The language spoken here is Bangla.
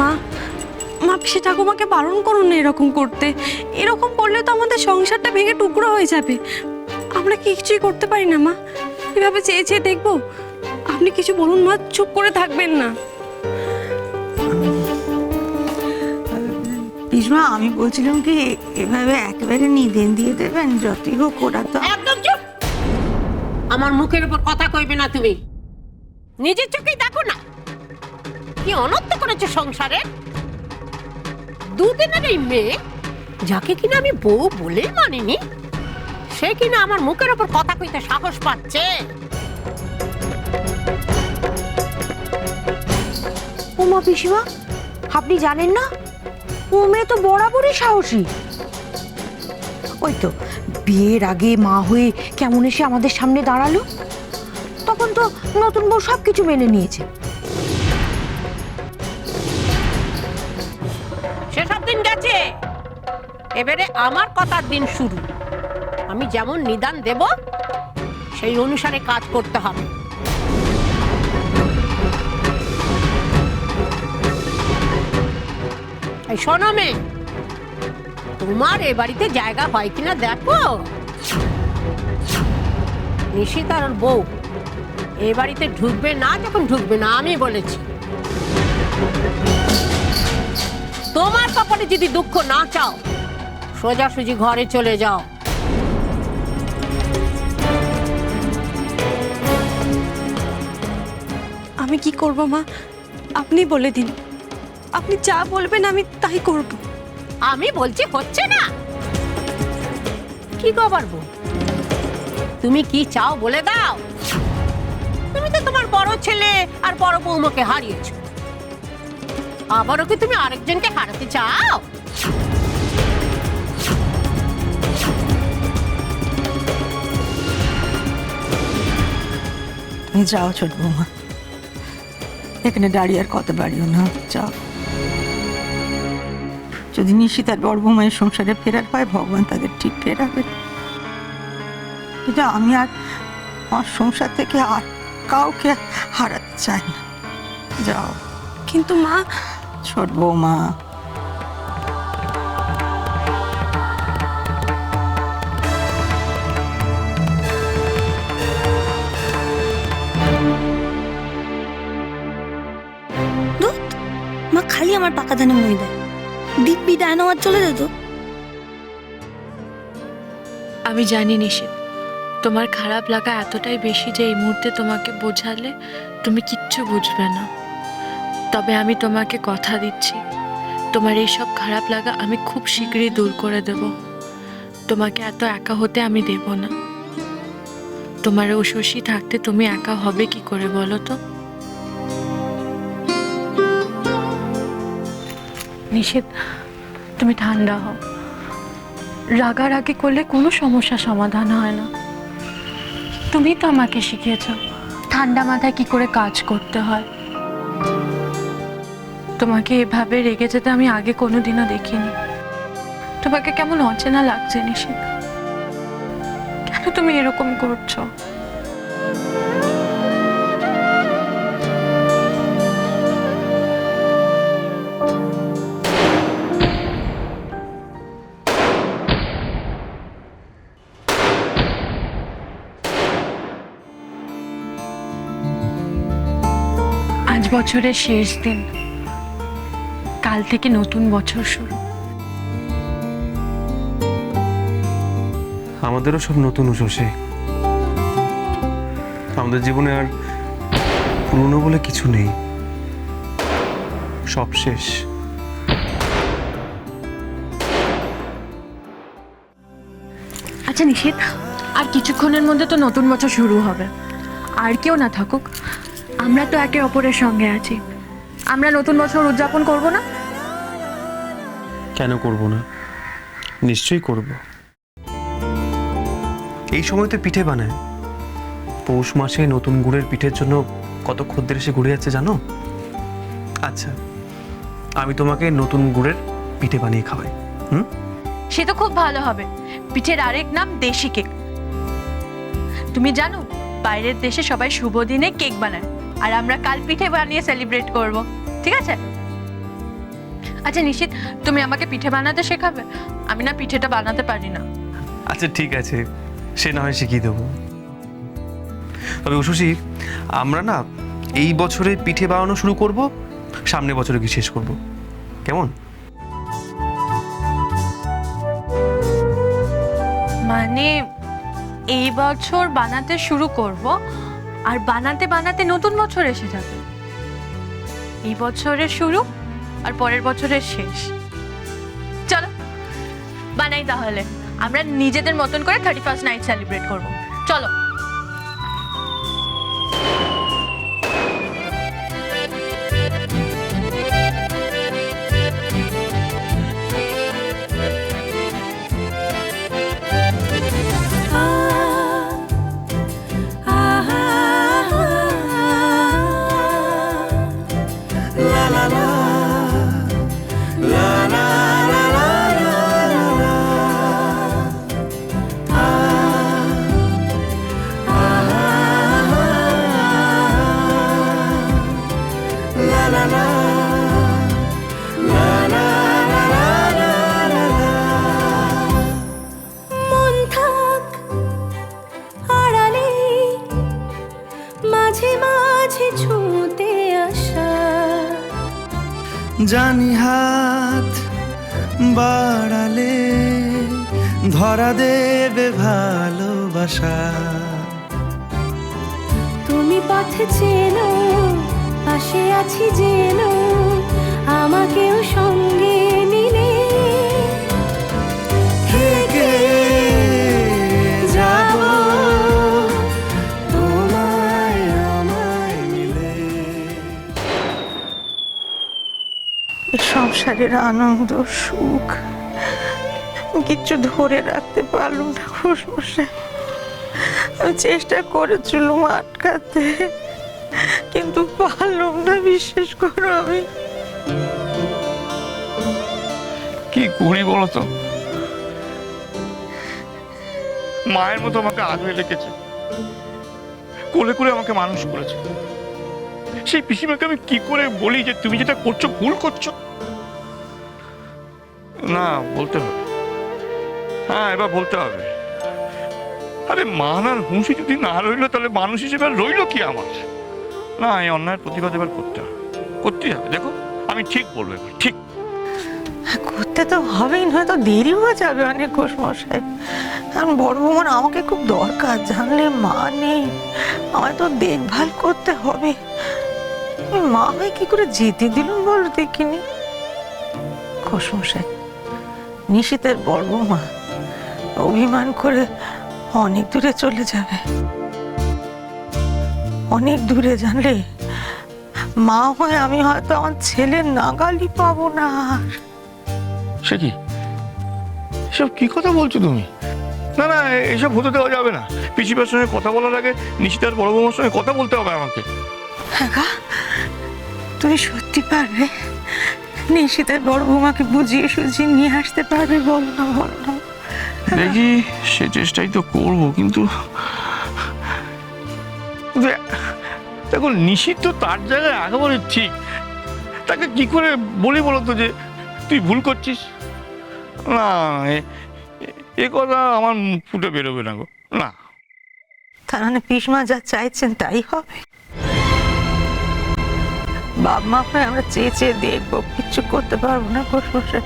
মা, মা পিসে ঠাকুমাকে বারণ করুন না এরকম করতে। এরকম করলে তো আমাদের সংসারটা ভেঙে টুকরো হয়ে যাবে। আমরা কি কিছুই করতে পারি না মা? এভাবে চেয়ে চেয়ে দেখবো? আপনি কিছু বলুন মা, চুপ করে থাকবেন না। পিসমা, আমি বলছিলাম কি এভাবে একেবারে নিদেন দিয়ে দেবেন, যতই হোক ওরা তো। একদম চুপ! আমার মুখের উপর কথা কইবে না তুমি। নিজের চোখেই দেখো না কি অনর্থ করেছে সংসারে। দুদিনের এই মেয়ে, যাকে কিনা আমি বউ বলে মানিনি, সে কিনা আমার মুখের উপর কথা কইতে সাহস পাচ্ছে। উমা পিসিমা, আপনি জানেন না ও মেয়ে তো বরাবরই সাহসী। ওই তো বিয়ের আগে মা হয়ে কেমন এসে আমাদের সামনে দাঁড়ালো, তখন তো নতুন বউ সবকিছু মেনে নিয়েছে। সেসব দিন গেছে, এবারে আমার কথার দিন শুরু। আমি যেমন নিদান দেব সেই অনুসারে কাজ করতে হবে। এই শোনো মেয়ে, তোমার এ বাড়িতে জায়গা হয় কিনা দেখো। নিশিতা আর ওর বউ এ বাড়িতে ঢুকবে না, যখন ঢুকবে না আমি বলেছি। তোমার কপালে যদি দুঃখ না চাও, সোজাসুজি ঘরে চলে যাও। আমি কি করব মা, আপনি বলে দিন। আপনি যা বলবেন আমি তাই করব। আমি বলছি হচ্ছে না, কি করবো? তুমি কি চাও বলে দাও। তুমি তো তোমার বড় ছেলে আর বড় বৌমাকে হারিয়েছো, আবারও কি তুমি আরেকজনকে হারাতে চাও? তুমি যাও ছোট বৌমা, এখানে দাঁড়িয়ে আর কত বাড়িও না, যাও। যদি নিশিতার বড় বৌমায়ের সংসারে ফেরার হয়, ভগবান তাদের ঠিক ফেরাবে। কিন্তু আমি আর আমার সংসার থেকে আর কাউকে হারাতে চাই না। যাও। কিন্তু মা, ছোট বৌমা, মা খালি আমার পাকা ধানে মই দেয়, দিব্যি দেয় না, আর চলে যেত। আমি জানি নিশিত, তোমার খারাপ লাগা এতটাই বেশি যে এই মুহূর্তে তোমাকে বোঝালে তুমি কিচ্ছু বুঝবে না। তবে আমি তোমাকে কথা দিচ্ছি, তোমার এইসব খারাপ লাগা আমি খুব শীঘ্রই দূর করে দেব। তোমাকে এত একা হতে আমি দেব না। তোমার ও শশী থাকতে তুমি একা হবে কি করে বলো তো? নিশিত, তুমি ঠান্ডা হও। রাগারাগি করলে কোনো সমস্যা সমাধান হয় না। তুমি তো আমাকে শিখিয়েছ ঠান্ডা মাথায় কি করে কাজ করতে হয়। তোমাকে এভাবে রেগে যেতে আমি আগে কোনোদিনও দেখিনি। তোমাকে কেমন অচেনা লাগছে নিশিত, কেন তুমি এরকম করছো? আজ বছরের শেষ দিন, কাল থেকে নতুন বছর শুরু। আমাদেরও সব নতুন শশী। আমাদের জীবনে আর পুরনো বলে কিছু নেই, সব শেষ। আচ্ছা নিশিত, আর কিছুক্ষণের মধ্যে তো নতুন বছর শুরু হবে। আর কেউ না থাকুক, আমরা তো একে অপরের সঙ্গে আছি। আমরা নতুন বছর উদযাপন করব না? কেন করব না? নিশ্চয়ই করব। এই সময় তো পিঠে বানায়। পৌষ মাসে নতুন গুড়ের পিঠের জন্য কত খদ্দের এসে ঘুরে যাচ্ছে জানো? আচ্ছা, আমি তোমাকে নতুন গুড়ের পিঠে বানিয়ে খাওয়াই। সে তো খুব ভালো হবে। পিঠের আরেক নাম দেশি কেক। তুমি জানো, বাইরের দেশে সবাই শুভ দিনে কেক বানায়, আর আমরা কাল পিঠে বানিয়ে সেলিব্রেট করব। ঠিক আছে? আচ্ছা নিশিত, তুমি আমাকে পিঠে বানাতে শেখাবে? আমি না পিঠেটা বানাতে পারি না। আচ্ছা ঠিক আছে, সে না হয় শিখিয়ে দেবো। তবে উষসী, আমরা না এই বছরে পিঠে বানানো শুরু করব, সামনের বছরে কি শেষ করব, কেমন? মানে এই বছর বানাতে শুরু করব, আর বানাতে বানাতে নতুন বছর এসে যাবে। এই বছরের শুরু আর পরের বছরের শেষ। চলো বানাই তাহলে, আমরা নিজেদের মতন করে 31st নাইট সেলিব্রেট করব। চলো। মন থাক আড়ালে, মাঝে মাঝে ছুঁতে আসা। জানি হাত বাড়ালে ধরা দেবে ভালোবাসা। তুমি পথ চেনো, পাশে আছি যেন, আমাকেও সঙ্গে নিলে থেকে যাব তোমায় আমায় মিলে। সংসারের আনন্দ সুখ কিচ্ছু ধরে রাখতে পারলুম না খুশমশাই। আমি চেষ্টা করেছিলাম আটকাতে, কিন্তু পারলুম না, বিশ্বাস করো। আমি কি করি বলতো? মায়ের মতো আমাকে আগলে রেখেছে, কোলে করে আমাকে মানুষ করেছে। সেই পিসিমাকে আমি কি করে বলি যে তুমি যেটা করছো ভুল করছো? না, বলতে হবে। হ্যাঁ, এবার বলতে হবে। আরে মান আর হুঁশি যদি না রইলো, তাহলে মানুষ হিসেবে আর রইলো কি আমার? না, এই অন্যায়ের প্রতিবাদ এবার করতে হবে, করতেই হবে। দেখো, আমি ঠিক বলবো এবার, ঠিক। করতে তো হবেই, নয়তো দেরি হয়ে যাবে অনেক খুশমশাই। কারণ বড় বৌমার আমাকে খুব দরকার, জানলে মা নেই, আমায় তো দেখভাল করতে হবে। মা হয়ে কি করে যেতে দিলুম বলো দেখিনি? খুশমশাই, নিশিতের বড় বৌমা অভিমান করে অনেক দূরে চলে যাবে, অনেক দূরে, জানলে মা হয়ে আমি হয়তো আমার ছেলের নাগালই পাবো না আর। সে কি, এসব কি কথা বলছো তুমি? না না, এসব হতে দেওয়া যাবে না। পিসিমার সঙ্গে কথা বলার আগে নিশিতার বড় বৌমার সঙ্গে কথা বলতে হবে আমাকে। হ্যাঁ, তুমি সত্যি পারবে? নিশিতের বড় বৌমাকে বুঝিয়ে সুঝিয়ে নিয়ে আসতে পারবে? বল না, বল না। দেখি, সে চেষ্টাই তো করবো, কিন্তু দেখো, নিশিত তো তার জায়গায় একেবারে ঠিক। তাকে কি করে বলি বলতো যে তুই ভুল করছিস? না, এ কথা আমার মুখ ফুটে বেরোবে না গো, না। তার মানে পিসমা যা চাইছেন তাই হবে? বাপ মা হয়ে আমরা চেয়ে চেয়ে দেখবো, কিচ্ছু করতে পারবো না খুশমশাই।